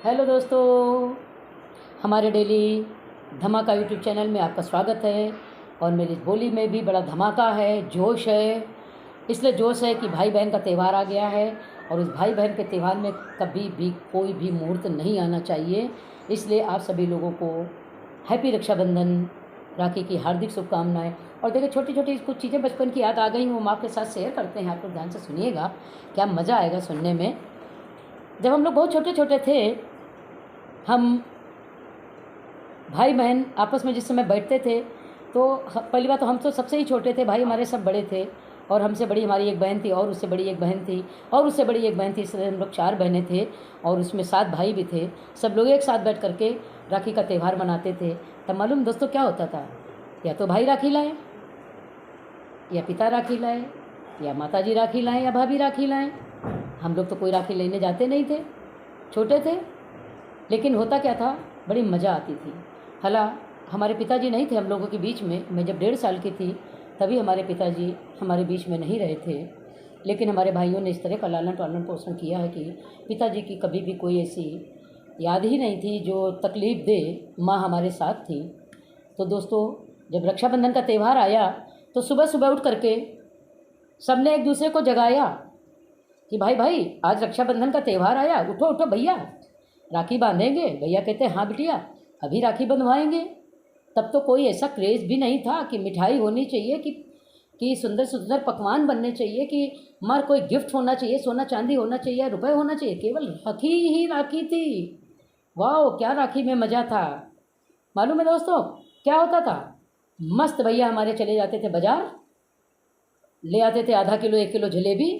Hello दोस्तों, हमारे daily धमाका यूट्यूब चैनल में आपका स्वागत है। और मेरी बोली में भी बड़ा धमाका है, जोश है। इसलिए जोश है कि भाई बहन का त्यौहार आ गया है और उस भाई बहन के त्यौहार में कभी भी कोई भी मुहूर्त नहीं आना चाहिए। इसलिए आप सभी लोगों को हैप्पी रक्षाबंधन, राखी की हार्दिक शुभकामनाएं। और देखिए, छोटी छोटी कुछ चीज़ें बचपन की याद आ गई, वो हम आपके साथ शेयर करते हैं। आप लोग ध्यान से सुनिएगा, क्या मज़ा आएगा सुनने में। जब हम लोग बहुत छोटे छोटे थे, हम भाई बहन आपस में जिस समय बैठते थे तो पहली बात तो हम तो सबसे ही छोटे थे, भाई हमारे सब बड़े थे। और हमसे बड़ी हमारी एक बहन थी, और उससे बड़ी एक बहन थी, और उससे बड़ी एक बहन थी। इसलिए हम लोग 4 बहनें थे और उसमें 7 भाई भी थे। सब लोग एक साथ बैठ करके राखी का त्यौहार मनाते थे। तब मालूम दोस्तों क्या होता था, या तो भाई राखी लाए, या पिता राखी लाए, या माता जी राखी लाएँ, या भाभी राखी लाएँ। हम लोग तो कोई राखी लेने जाते नहीं थे, छोटे थे। लेकिन होता क्या था, बड़ी मज़ा आती थी। हमारे पिताजी नहीं थे हम लोगों के बीच में। मैं जब 1.5 साल की थी तभी हमारे पिताजी हमारे बीच में नहीं रहे थे। लेकिन हमारे भाइयों ने इस तरह का लालन पालन पोषण किया है कि पिताजी की कभी भी कोई ऐसी याद ही नहीं थी जो तकलीफ़ दे। माँ हमारे साथ थी। तो दोस्तों, जब रक्षाबंधन का त्यौहार आया तो सुबह सुबह उठ करके सबने एक दूसरे को जगाया कि भाई भाई, आज रक्षाबंधन का त्यौहार आया, उठो उठो भैया, राखी बांधेंगे। भैया कहते हैं हाँ बिटिया, अभी राखी बंधवाएंगे। तब तो कोई ऐसा क्रेज़ भी नहीं था कि मिठाई होनी चाहिए, कि सुंदर सुंदर पकवान बनने चाहिए, कि हमारा कोई गिफ्ट होना चाहिए, सोना चांदी होना चाहिए, रुपए होना चाहिए। केवल राखी ही राखी थी। वाह, क्या राखी में मज़ा था। मालूम है दोस्तों क्या होता था, मस्त भैया हमारे चले जाते थे बाज़ार, ले आते थे आधा किलो 1 किलो जलेबी।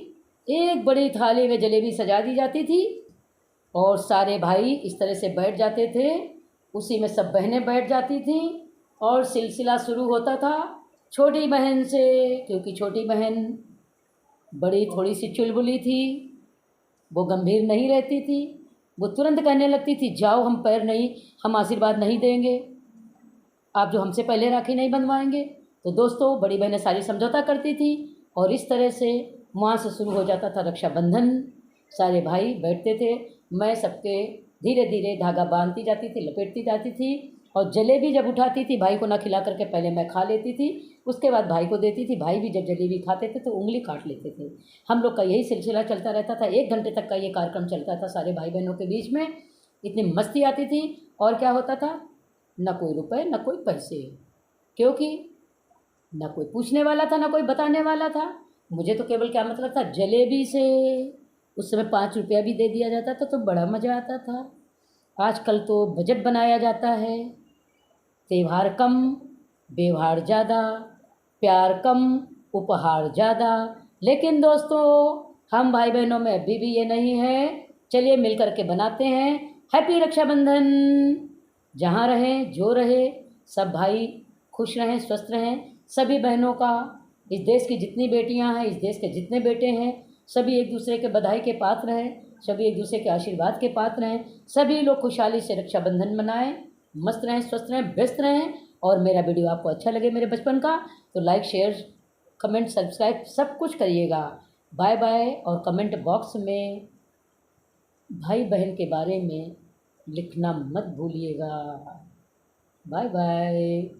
एक बड़ी थाली में जलेबी सजा दी जाती थी और सारे भाई इस तरह से बैठ जाते थे, उसी में सब बहनें बैठ जाती थीं और सिलसिला शुरू होता था छोटी बहन से। क्योंकि छोटी बहन बड़ी थोड़ी सी चुलबुली थी, वो गंभीर नहीं रहती थी। वो तुरंत कहने लगती थी, जाओ, हम पैर नहीं, हम आशीर्वाद नहीं देंगे, आप जो हमसे पहले राखी नहीं बंधवाएंगे। तो दोस्तों, बड़ी बहनें सारी समझौता करती थी और इस तरह से वहाँ से शुरू हो जाता था रक्षाबंधन। सारे भाई बैठते थे, मैं सबके धीरे धीरे धागा बांधती जाती थी, लपेटती जाती थी। और जलेबी जब उठाती थी, भाई को ना खिला करके पहले मैं खा लेती थी, उसके बाद भाई को देती थी। भाई भी जब जलेबी खाते थे तो उंगली काट लेते थे। हम लोग का यही सिलसिला चलता रहता था। 1 घंटे तक का ये कार्यक्रम चलता था सारे भाई बहनों के बीच में। इतनी मस्ती आती थी। और क्या होता था, ना कोई रुपए ना कोई पैसे, क्योंकि ना कोई पूछने वाला था ना कोई बताने वाला था। मुझे तो केवल क्या मतलब था, जलेबी से उस समय 5 रुपया भी दे दिया जाता था तो बड़ा मज़ा आता था। आजकल तो बजट बनाया जाता है, त्यौहार कम, व्यवहार ज़्यादा, प्यार कम, उपहार ज़्यादा। लेकिन दोस्तों, हम भाई बहनों में अभी भी ये नहीं है। चलिए मिल कर के बनाते हैं हैप्पी रक्षाबंधन। जहाँ रहें जो रहे, सब भाई खुश रहें, स्वस्थ रहें। सभी बहनों का, इस देश की जितनी बेटियां हैं, इस देश के जितने बेटे हैं, सभी एक दूसरे के बधाई के पात्र हैं, सभी एक दूसरे के आशीर्वाद के पात्र हैं। सभी लोग खुशहाली से रक्षाबंधन मनाएं, मस्त रहें, स्वस्थ रहें, व्यस्त रहें। और मेरा वीडियो आपको अच्छा लगे मेरे बचपन का, तो लाइक, शेयर, कमेंट, सब्सक्राइब सब कुछ करिएगा। Bye bye. और कमेंट बॉक्स में भाई बहन के बारे में लिखना मत भूलिएगा। Bye bye.